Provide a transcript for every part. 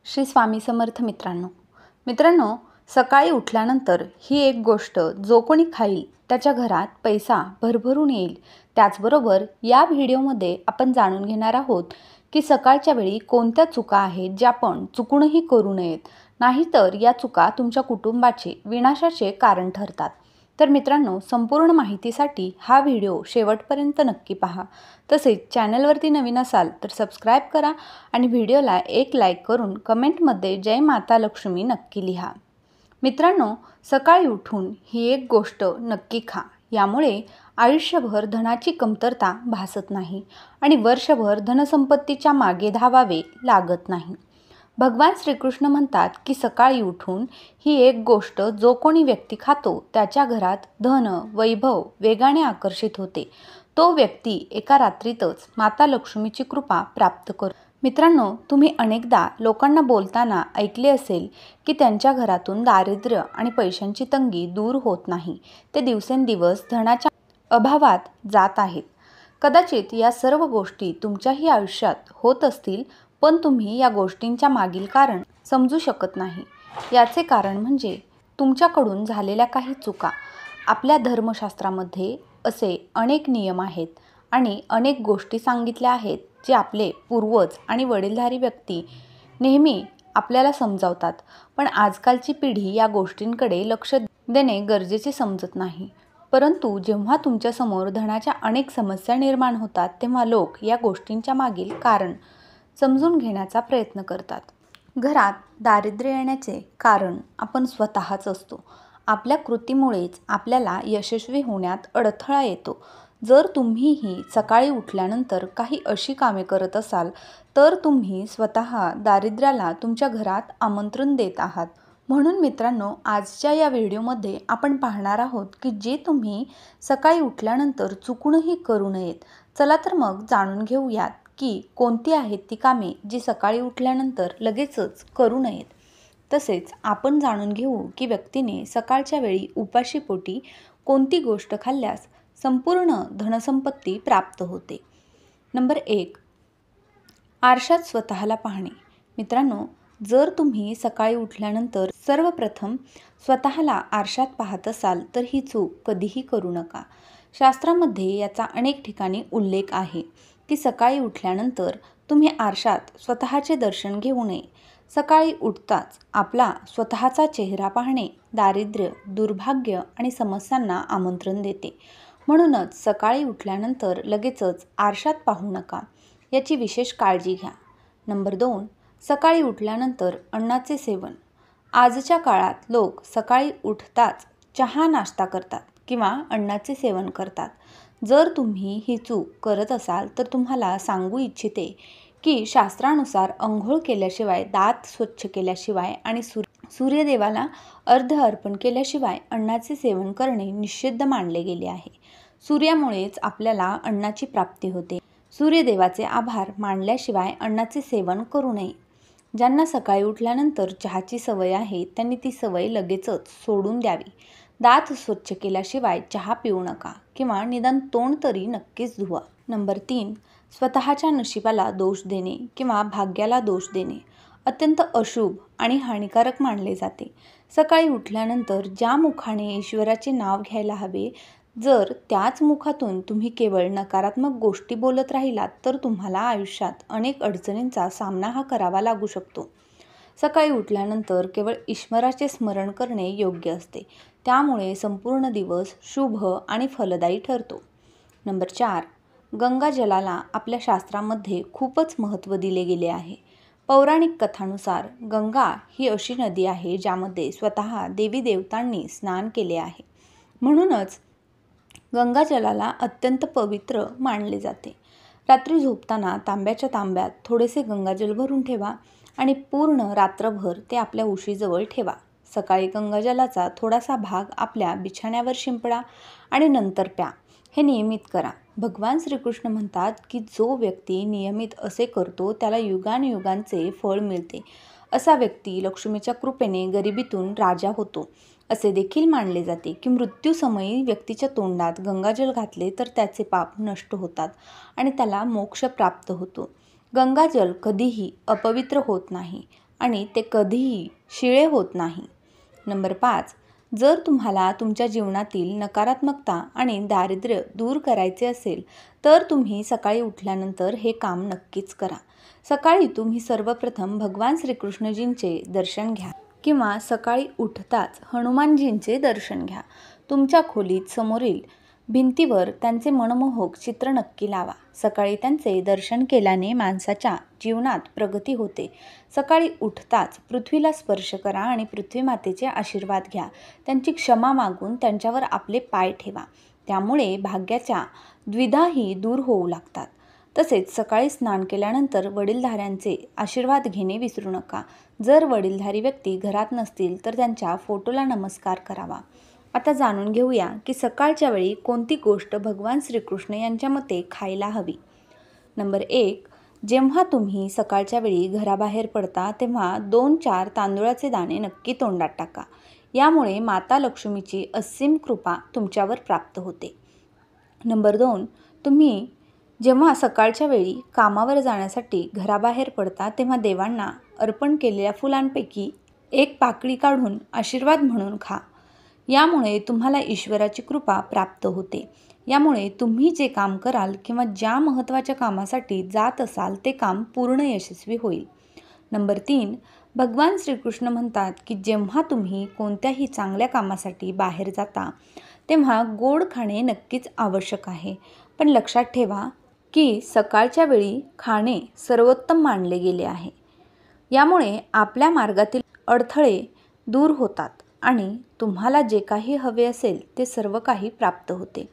श्री स्वामी समर्थ मित्रांनो, सकाळी उठल्यानंतर ही एक गोष्ट जो कोणी खाईल त्याच्या घरात पैसा भरभरून येईल. त्याचबरोबर या व्हिडिओमध्ये आपण जाणून घेणार आहोत की सकाळच्या वेळी कोणत्या चुका आहेत ज्या आपण चुकूनही करू नयेत, नाहीतर या चुका तुमच्या कुटुंबाचे विनाशाचे कारण ठरतात. तर मित्रांनो, संपूर्ण माहितीसाठी हा व्हिडिओ शेवटपर्यंत नक्की पहा. तसेच चॅनलवरती नवीन असाल तर सबस्क्राईब करा आणि व्हिडिओला एक लाईक करून कमेंटमध्ये जय माता लक्ष्मी नक्की लिहा. मित्रांनो, सकाळी उठून ही एक गोष्ट नक्की खा. यामुळे आयुष्यभर धनाची कमतरता भासत नाही आणि वर्षभर धनसंपत्तीच्या मागे धावावे लागत नाही. भगवान श्रीकृष्ण म्हणतात की सकाळी उठून ही एक गोष्ट जो कोणी व्यक्ती खातो त्याच्या घरात धन वैभव वेगाने आकर्षित होते. तो व्यक्ती एका रात्रीतच माता लक्ष्मीची कृपा प्राप्त करतो. मित्रांनो, तुम्ही अनेकदा लोकांना बोलताना ऐकले असेल की त्यांच्या घरातून दारिद्र्य आणि पैशांची तंगी दूर होत नाही. ते दिवसेंदिवस धनाच्या अभावात जात आहेत. कदाचित या सर्व गोष्टी तुमच्याही आयुष्यात होत असतील, पण तुम्ही या गोष्टींच्या मागील कारण समजू शकत नाही. याचे कारण म्हणजे तुमच्याकडून झालेल्या काही चुका. आपल्या धर्मशास्त्रामध्ये असे अनेक नियम आहेत आणि अनेक गोष्टी सांगितल्या आहेत जे आपले पूर्वज आणि वडीलधारी व्यक्ती नेहमी आपल्याला समजावतात. पण आजकालची पिढी या गोष्टींकडे लक्ष देणे गरजेचे समजत नाही. परंतु जेव्हा तुमच्यासमोर धनाच्या अनेक समस्या निर्माण होतात तेव्हा लोक या गोष्टींच्या मागील कारण समजून घेण्याचा प्रयत्न करतात. घरात दारिद्र्य येण्याचे कारण आपण स्वतःच असतो. आपल्या कृतीमुळेच आपल्याला यशस्वी होण्यात अडथळा येतो. जर तुम्हीही सकाळी उठल्यानंतर काही अशी कामे करत असाल तर तुम्ही स्वतः दारिद्र्याला तुमच्या घरात आमंत्रण देत आहात. म्हणून मित्रांनो, आजच्या या व्हिडिओमध्ये आपण पाहणार आहोत की जे तुम्ही सकाळी उठल्यानंतर चुकूनही करू नयेत. चला तर मग जाणून घेऊयात की कोणती आहेत ती कामे जी सकाळी उठल्यानंतर लगेचच करू नयेत. तसेच आपण जाणून घेऊ की व्यक्तीने सकाळच्या वेळी उपाशीपोटी कोणती गोष्ट खाल्ल्यास संपूर्ण धनसंपत्ती प्राप्त होते. नंबर 1, आरशात स्वतःला पाहणे. मित्रांनो, जर तुम्ही सकाळी उठल्यानंतर सर्वप्रथम स्वतःला आरशात पाहत असाल तर ही चूक कधीही करू नका. शास्त्रामध्ये याचा अनेक ठिकाणी उल्लेख आहे की सकाळी उठल्यानंतर तुम्ही आरशात स्वतःचे दर्शन घेऊ नये. सकाळी उठताच आपला स्वतःचा चेहरा पाहणे दारिद्र्य, दुर्भाग्य आणि समस्यांना आमंत्रण देते. म्हणूनच सकाळी उठल्यानंतर लगेचच आरशात पाहू नका. याची विशेष काळजी घ्या. नंबर 2, सकाळी उठल्यानंतर अन्नाचे सेवन. आजच्या काळात लोक सकाळी उठताच चहा नाश्ता करतात किंवा अन्नाचे सेवन करतात. जर तुम्ही ही चूक करत असाल तर तुम्हाला सांगू इच्छिते की शास्त्रानुसार अंघोळ केल्याशिवाय, दात स्वच्छ केल्याशिवाय आणि सूर्यदेवाला अर्घ्य अर्पण केल्याशिवाय अन्नाचे सेवन करणे निषिद्ध मानले गेले आहे. सूर्यामुळेच आपल्याला अन्नाची प्राप्ती होते. सूर्यदेवाचे आभार मानल्याशिवाय अन्नाचे सेवन करू नये. ज्यांना सकाळी उठल्यानंतर चहाची सवय आहे त्यांनी ती सवय लगेचच सोडून द्यावी. दात स्वच्छ केल्याशिवाय चहा पिऊ नका किंवा निदान तोंड तरी नक्कीच धुवा. नंबर 3, स्वतःच्या नशिबाला दोष देणे किंवा भाग्याला दोष देणे अत्यंत अशुभ आणि हानिकारक मानले जाते. सकाळी उठल्यानंतर ज्या मुखाने ईश्वराचे नाव घ्यायला हवे, जर त्याच मुखातून तुम्ही केवळ नकारात्मक गोष्टी बोलत राहिलात तर तुम्हाला आयुष्यात अनेक अडचणींचा सामना हा करावा लागू शकतो. सकाळी उठल्यानंतर केवळ ईश्वराचे स्मरण करणे योग्य असते. त्यामुळे संपूर्ण दिवस शुभ आणि फलदायी ठरतो. नंबर 4, गंगाजलाला आपल्या शास्त्रामध्ये खूपच महत्त्व दिले गेले आहे. पौराणिक कथानुसार गंगा ही अशी नदी आहे ज्यामध्ये स्वतः देवी देवतांनी स्नान केले आहे. म्हणूनच गंगाजलाला अत्यंत पवित्र मानले जाते. रात्री झोपताना तांब्याच्या तांब्यात थोडेसे गंगाजल भरून ठेवा आणि पूर्ण रात्रभर ते आपल्या उशीजवळ ठेवा. सकाळी गंगाजलाचा थोडासा भाग आपल्या बिछाण्यावर शिंपडा आणि नंतर प्या. हे नियमित करा. भगवान श्रीकृष्ण म्हणतात की जो व्यक्ती नियमित असे करतो त्याला युगानयुगांचे फळ मिळते. असा व्यक्ती लक्ष्मीच्या कृपेने गरिबीतून राजा होतो. असे देखील मानले जाते की मृत्यूसमयी व्यक्तीच्या तोंडात गंगाजल घातले तर त्याचे पाप नष्ट होतात आणि त्याला मोक्ष प्राप्त होतो. गंगाजल कधीही अपवित्र होत नाही आणि ते कधीही शिळे होत नाही. नंबर 5, जर तुम्हाला तुमच्या जीवनातील नकारात्मकता आणि दारिद्र्य दूर करायचे असेल तर तुम्ही सकाळी उठल्यानंतर हे काम नक्कीच करा. सकाळी तुम्ही सर्वप्रथम भगवान श्रीकृष्णजींचे दर्शन घ्या किंवा सकाळी उठताच हनुमानजींचे दर्शन घ्या. तुमच्या खोलीत समोरील भिंतीवर त्यांचे मनमोहक चित्र नक्की लावा. सकाळी त्यांचे दर्शन केल्याने माणसाच्या जीवनात प्रगती होते. सकाळी उठताच पृथ्वीला स्पर्श करा आणि पृथ्वी मातेचे आशीर्वाद घ्या. त्यांची क्षमा मागून त्यांच्यावर आपले पाय ठेवा. त्यामुळे भाग्याच्या द्विधाही दूर होऊ लागतात. तसेच सकाळी स्नान केल्यानंतर वडीलधाऱ्यांचे आशीर्वाद घेणे विसरू नका. जर वडीलधारी व्यक्ती घरात नसतील तर त्यांच्या फोटोला नमस्कार करावा. आता जाणून घेऊया की सकाळच्या वेळी कोणती गोष्ट भगवान श्रीकृष्ण यांच्या मते खायला हवी. नंबर 1, जेव्हा तुम्ही सकाळच्या वेळी घराबाहेर पडता तेव्हा 2-4 तांदूळाचे दाणे नक्की तोंडात टाका. यामुळे माता लक्ष्मीची असीम कृपा तुमच्यावर प्राप्त होते. नंबर 2, तुम्ही जेव्हा सकाळच्या वेळी कामावर जाण्यासाठी घराबाहेर पडता तेव्हा देवांना अर्पण केलेल्या फुलांपैकी एक पाकळी काढून आशीर्वाद म्हणून खा. यामुळे तुम्हाला ईश्वराची कृपा प्राप्त होते. यामुळे तुम्ही जे काम कराल किंवा ज्या महत्त्वाच्या कामासाठी जात असाल ते काम पूर्ण यशस्वी होईल. नंबर 3, भगवान श्रीकृष्ण म्हणतात की जेव्हा तुम्ही कोणत्याही चांगल्या कामासाठी बाहेर जाता तेव्हा गोड खाणे नक्कीच आवश्यक आहे. पण लक्षात ठेवा की सकाळच्या वेळी खाणे सर्वोत्तम मानले गेले आहे. यामुळे आपल्या मार्गातील अडथळे दूर होतात आणि तुम्हाला जे काही हवे असेल ते सर्व काही प्राप्त होते.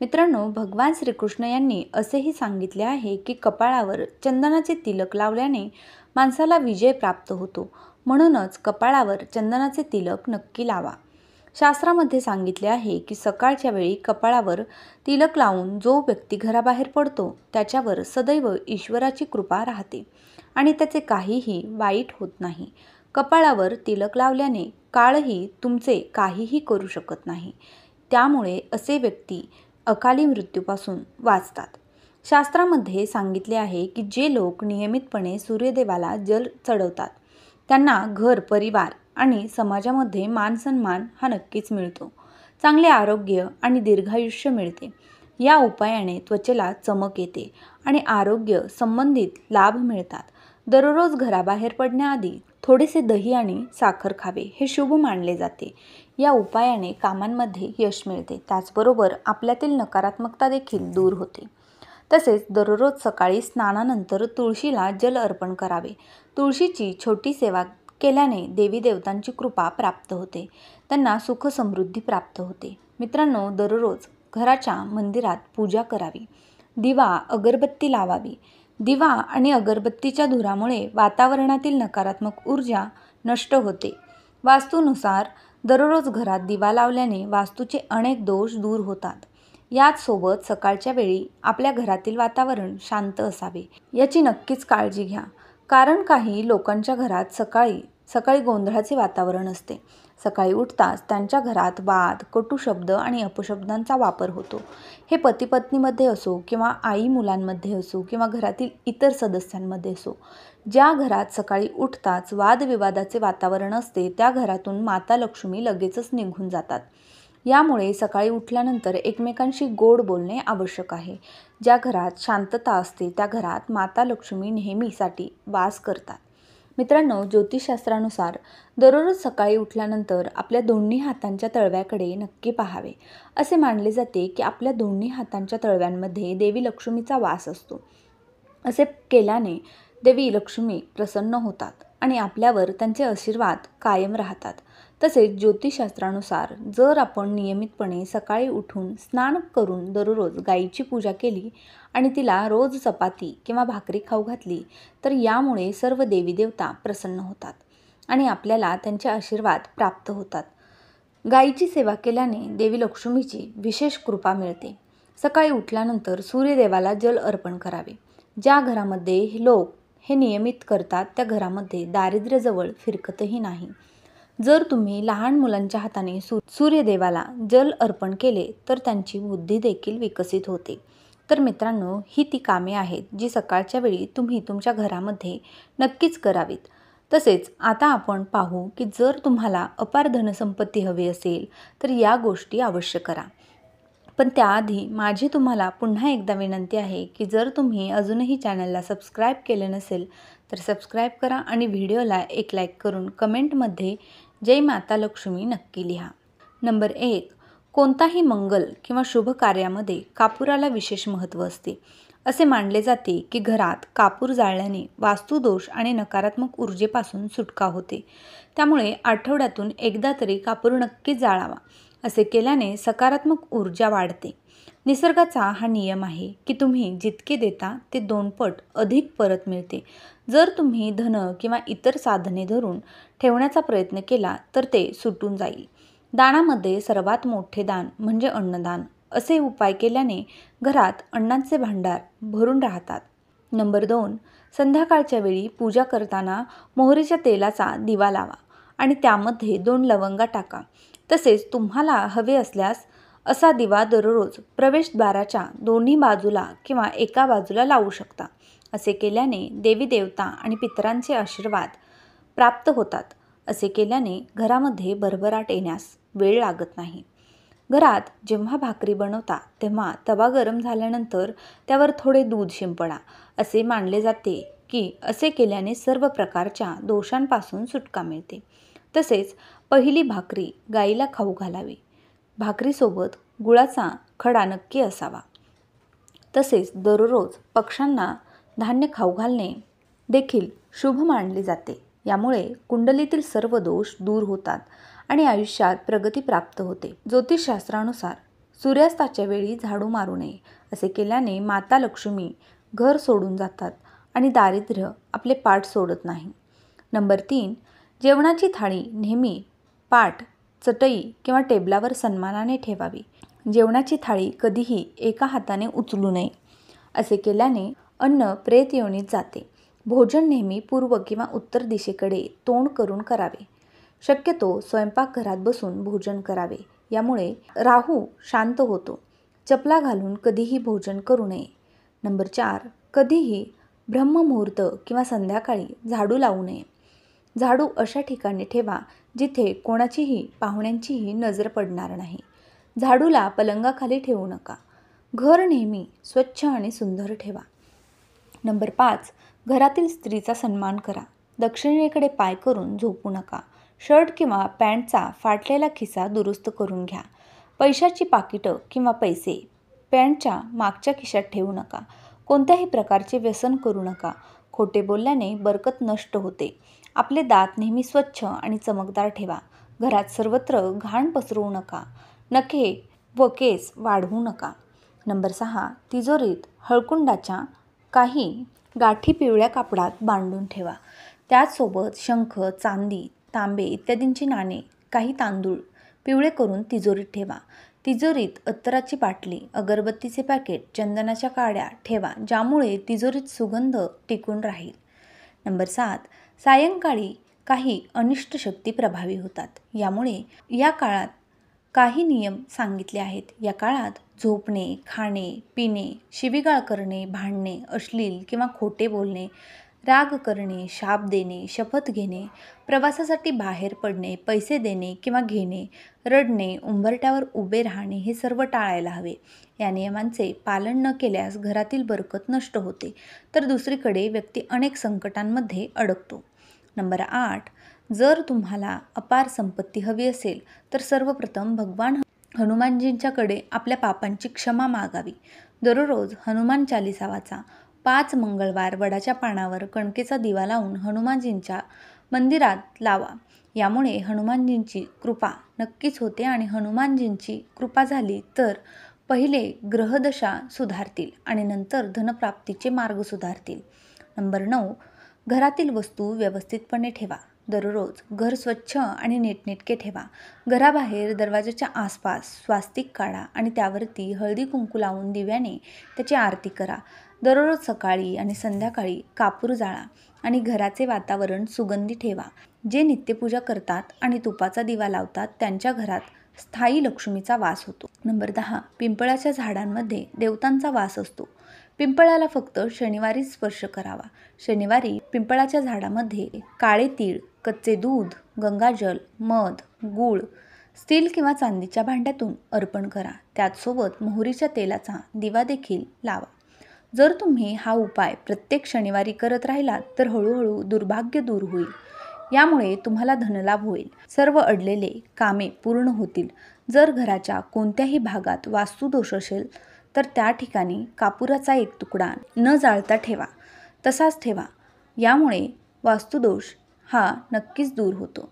मित्रांनो, भगवान श्रीकृष्ण यांनी असेही सांगितले आहे की कपाळावर चंदनाचे तिलक लावल्याने माणसाला विजय प्राप्त होतो. म्हणूनच कपाळावर चंदनाचे तिलक नक्की लावा. शास्त्रामध्ये सांगितले आहे की सकाळच्या वेळी कपाळावर तिलक लावून जो व्यक्ती घराबाहेर पडतो त्याच्यावर सदैव ईश्वराची कृपा राहते आणि त्याचे काहीही वाईट होत नाही. कपाळावर तिलक लावल्याने काळही तुमचे काहीही करू शकत नाही. त्यामुळे असे व्यक्ती अकाली मृत्यूपासून वाचतात. शास्त्रामध्ये सांगितले आहे की जे लोक नियमितपणे सूर्यदेवाला जल चढवतात त्यांना घर, परिवार आणि समाजामध्ये मानसन्मान हा नक्कीच मिळतो. चांगले आरोग्य आणि दीर्घायुष्य मिळते. या उपायाने त्वचेला चमक येते आणि आरोग्य संबंधित लाभ मिळतात. दररोज घराबाहेर पडण्याआधी थोडेसे दही आणि साखर खावे हे शुभ मानले जाते. या उपायाने कामांमध्ये यश मिळते. त्याचबरोबर आपल्यातील नकारात्मकता देखील दूर होते. तसेच दररोज सकाळी स्नानानंतर तुळशीला जल अर्पण करावे. तुळशीची छोटी सेवा केल्याने देवी देवतांची कृपा प्राप्त होते. त्यांना सुख समृद्धी प्राप्त होते. मित्रांनो, दररोज घराच्या मंदिरात पूजा करावी. दिवा, अगरबत्ती लावावी. दिवा आणि अगरबत्तीच्या धुरामुळे वातावरणातील नकारात्मक ऊर्जा नष्ट होते. वास्तूनुसार दररोज घरात दिवा लावल्याने वास्तूचे अनेक दोष दूर होतात. याचसोबत सकाळच्या वेळी आपल्या घरातील वातावरण शांत असावे याची नक्कीच काळजी घ्या. कारण काही लोकांच्या घरात सकाळी गोंधळाचे वातावरण असते. सकाळी उठताच त्यांच्या घरात वाद, कटू शब्द आणि अपशब्दांचा वापर होतो. हे पती-पत्नीमध्ये असो किंवा आई मुलांमध्ये असो किंवा घरातील इतर सदस्यांमध्ये असो. ज्या घरात सकाळी उठताच वादविवादाचे वातावरण असते त्या घरातून माता लक्ष्मी लगेचच निघून जातात. यामुळे सकाळी उठल्यानंतर एकमेकांशी गोड बोलणे आवश्यक आहे. ज्या घरात शांतता असते त्या घरात माता लक्ष्मी नेहमीसाठी वास करतात. मित्रांनो, ज्योतिषशास्त्रानुसार दररोज सकाळी उठल्यानंतर आपल्या दोन्ही हातांच्या तळव्याकडे नक्की पाहावे. असे मानले जाते की आपल्या दोन्ही हातांच्या तळव्यांमध्ये देवी लक्ष्मीचा वास असतो. असे केल्याने देवी लक्ष्मी प्रसन्न होतात आणि आपल्यावर त्यांचे आशीर्वाद कायम राहतात. तसेच ज्योतिषशास्त्रानुसार जर आपण नियमितपणे सकाळी उठून स्नान करून दररोज गायीची पूजा केली आणि तिला रोज चपाती किंवा भाकरी खाऊ घातली तर यामुळे सर्व देवी देवता प्रसन्न होतात आणि आपल्याला त्यांचे आशीर्वाद प्राप्त होतात. गायीची सेवा केल्याने देवी लक्ष्मीची विशेष कृपा मिळते. सकाळी उठल्यानंतर सूर्यदेवाला जल अर्पण करावे. ज्या घरामध्ये लोक हे नियमित करतात त्या घरामध्ये दारिद्र्य जवळ फिरकतही नाही. जर तुम्ही लहान मुलांच्या हाताने सूर्यदेवाला जल अर्पण केले तर त्यांची बुद्धी देखील विकसित होते. तर मित्रांनो, ही ती कामे आहेत जी सकाळच्या वेळी तुम्ही तुमच्या घरामध्ये नक्कीच करावीत. तसेच आता आपण पाहू की जर तुम्हाला अपार धनसंपत्ती हवी असेल तर या गोष्टी अवश्य करा. पण त्याआधी माझी तुम्हाला पुन्हा एकदा विनंती आहे की जर तुम्ही अजूनही चॅनलला सबस्क्राईब केले नसेल तर सबस्क्राईब करा आणि व्हिडिओला एक लाईक करून कमेंटमध्ये जय माता लक्ष्मी नक्की लिहा. नंबर 1. कोणताही मंगल किंवा शुभ कार्यामध्ये कापुराला विशेष महत्त्व असते. असे मानले जाते की घरात कापूर जाळल्याने वास्तुदोष आणि नकारात्मक ऊर्जेपासून सुटका होते. त्यामुळे आठवड्यातून एकदा तरी कापूर नक्कीच जाळावा. असे केल्याने सकारात्मक ऊर्जा वाढते. निसर्गाचा हा नियम आहे की तुम्ही जितके देता ते 2 पट अधिक परत मिळते. जर तुम्ही धन किंवा इतर साधने धरून ठेवण्याचा प्रयत्न केला तर ते सुटून जाईल. दानामध्ये सर्वात मोठे दान म्हणजे अन्नदान. असे उपाय केल्याने घरात अन्नाचे भांडार भरून राहतात. नंबर 2. संध्याकाळच्या वेळी पूजा करताना मोहरीच्या तेलाचा दिवा लावा आणि त्यामध्ये 2 लवंगा टाका. तसेच तुम्हाला हवे असल्यास असा दिवा दररोज प्रवेशद्वाराच्या दोन्ही बाजूला किंवा एका बाजूला लावू शकता. असे केल्याने देवी देवता आणि पितरांचे आशीर्वाद प्राप्त होतात. असे केल्याने घरामध्ये भरभराट येण्यास वेळ लागत नाही. घरात जेव्हा भाकरी बनवता तेव्हा तवा गरम झाल्यानंतर त्यावर थोडे दूध शिंपडा. असे मानले जाते की असे केल्याने सर्व प्रकारच्या दोषांपासून सुटका मिळते. तसेच पहिली भाकरी गाईला खाऊ घालावी. भाकरीसोबत गुळाचा खडा नक्की असावा. तसेच दररोज पक्ष्यांना धान्य खाऊ घालणे देखील शुभ मानले जाते. यामुळे कुंडलीतील सर्व दोष दूर होतात आणि आयुष्यात प्रगती प्राप्त होते. ज्योतिषशास्त्रानुसार सूर्यास्ताच्या वेळी झाडू मारू नये. असे केल्याने माता लक्ष्मी घर सोडून जातात आणि दारिद्र्य आपले पाठ सोडत नाही. नंबर 3. जेवणाची थाळी नेहमी पाट, चटई किंवा टेबलावर सन्मानाने ठेवावी. जेवणाची थाळी कधीही एका हाताने उचलू नये. असे केल्याने अन्न प्रेत योनीत जाते. भोजन नेहमी पूर्व किंवा उत्तर दिशेकडे तोंड करून करावे. शक्यतो स्वयंपाकघरात बसून भोजन करावे. यामुळे राहू शांत होतो. चपला घालून कधीही भोजन करू नये. नंबर 4. कधीही ब्रह्ममुहूर्त किंवा संध्याकाळी झाडू लावू नये. झाडू अशा ठिकाणी ठेवा जिथे कोणाचीही पाहुण्यांचीही नजर पडणार नाही. झाडूला पलंगाखाली ठेवू नका. घर नेहमी स्वच्छ आणि सुंदर ठेवा. नंबर 5. घरातील स्त्रीचा सन्मान करा. दक्षिणेकडे पाय करून झोपू नका. शर्ट किंवा पॅन्टचा फाटलेला खिसा दुरुस्त करून घ्या. पैशाची पाकिटं किंवा पैसे पॅन्टच्या मागच्या खिशात ठेवू नका. कोणत्याही प्रकारचे व्यसन करू नका. खोटे बोलल्याने बरकत नष्ट होते. आपले दात नेहमी स्वच्छ आणि चमकदार ठेवा. घरात सर्वत्र घाण पसरवू नका. नखे व केस वाढवू नका. नंबर 6. तिजोरीत हळकुंडाच्या काही गाठी पिवळ्या कापडात बांधून ठेवा. त्याचसोबत शंख, चांदी, तांबे इत्यादींची नाणे, काही तांदूळ पिवळे करून तिजोरीत ठेवा. तिजोरीत अत्तराची बाटली, अगरबत्तीचे पॅकेट, चंदनाच्या काड्या ठेवा ज्यामुळे तिजोरीत सुगंध टिकून राहील. नंबर 7. सायंकाळी काही अनिष्ट शक्ती प्रभावी होतात. यामुळे या काळात काही नियम सांगितले आहेत. या काळात झोपणे, खाणे, पिणे, शिवीगाळ करणे, भांडणे, अश्लील किंवा खोटे बोलणे, राग करणे, शाप देणे, शपथ घेणे, प्रवासासाठी बाहेर पडणे, पैसे देणे किंवा घेणे, रडणे, उंबरट्यावर उभे राहणे हे सर्व टाळायला हवे. या नियमांचे पालन न केल्यास घरातील बरकत नष्ट होते तर दुसरीकडे व्यक्ती अनेक संकटांमध्ये अडकतो. नंबर 8. जर तुम्हाला अपार संपत्ती हवी असेल तर सर्वप्रथम भगवान हनुमानजींच्याकडे आपल्या पापांची क्षमा मागावी. दररोज हनुमान चालीसा वाचा. 5 मंगळवार वडाच्या पानावर कणकेचा दिवा लावून हनुमानजींच्या मंदिरात लावा. यामुळे हनुमानजींची कृपा नक्कीच होते आणि हनुमानजींची कृपा झाली तर पहिले ग्रहदशा सुधारतील आणि नंतर धनप्राप्तीचे मार्ग सुधारतील. नंबर 9. घरातील वस्तू व्यवस्थितपणे ठेवा. दररोज घर स्वच्छ आणि नीटनेटके ठेवा. घराबाहेर दरवाजाच्या आसपास स्वास्तिक काढा आणि त्यावरती हळदी कुंकू लावून दिव्याने त्याची आरती करा. दररोज सकाळी आणि संध्याकाळी कापूर जाळा आणि घराचे वातावरण सुगंधी ठेवा. जे नित्यपूजा करतात आणि तुपाचा दिवा लावतात त्यांच्या घरात स्थायी लक्ष्मीचा वास होतो. नंबर 10. पिंपळाच्या झाडांमध्ये देवतांचा वास असतो. पिंपळाला फक्त शनिवारी स्पर्श करावा. शनिवारी पिंपळाच्या झाडामध्ये काळे तीळ, कच्चे दूध, गंगाजल, मध, गूळ स्टील किंवा चांदीच्या भांड्यातून अर्पण करा. त्याचसोबत मोहरीच्या तेलाचा दिवा देखील लावा. जर तुम्ही हा उपाय प्रत्येक शनिवारी करत राहिलात तर हळूहळू दुर्भाग्य दूर होईल. यामुळे तुम्हाला धनलाभ होईल. सर्व अडलेले कामे पूर्ण होतील. जर घराच्या कोणत्याही भागात वास्तुदोष असेल तर त्या ठिकाणी कापुराचा एक तुकडा न जाळता ठेवा. तसाच ठेवा. यामुळे वास्तुदोष हा नक्कीच दूर होतो.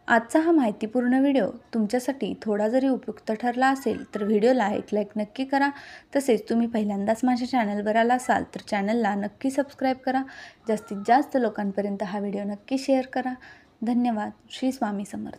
आजचा हा माहितीपूर्ण व्हिडिओ तुमच्यासाठी थोडा जरी उपयुक्त ठरला असेल तर व्हिडिओला एक लाईक नक्की करा. तसेच तुम्ही पहिल्यांदाच माझ्या चॅनलवर आला असाल तर चॅनलला नक्की सबस्क्राईब करा. जास्तीत जास्त लोकांपर्यंत हा व्हिडिओ नक्की शेअर करा. धन्यवाद. श्री स्वामी समर्थ.